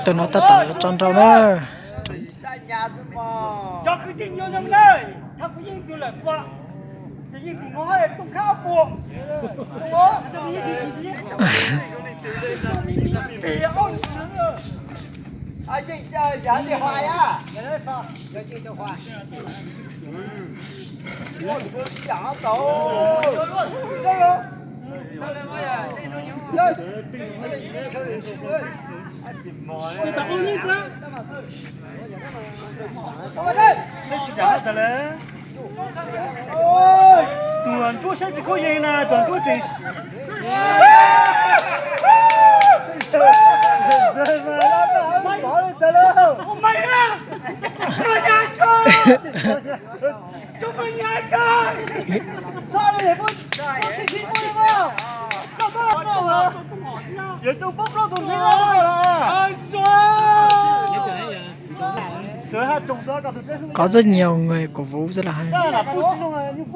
tụi nó ta tỏi tròn trâu đó cho cứ tin vô trong đây thằng cái gì tôi lại qua cái gì cũng nói tung khao buộc đúng không bị ông ai gì chơi giả thì hoài á cái đấy sao chơi chơi cho hoài giả tổ đây rồi这打工那个。 这家伙嘞，短桌下几口烟呢？短桌真是。我妈呀！我牙签，这个牙签，啥了也不，这听过了吗？到到到了，人都不知道怎么了。爽！ có rất nhiều người cổ vũ rất là hay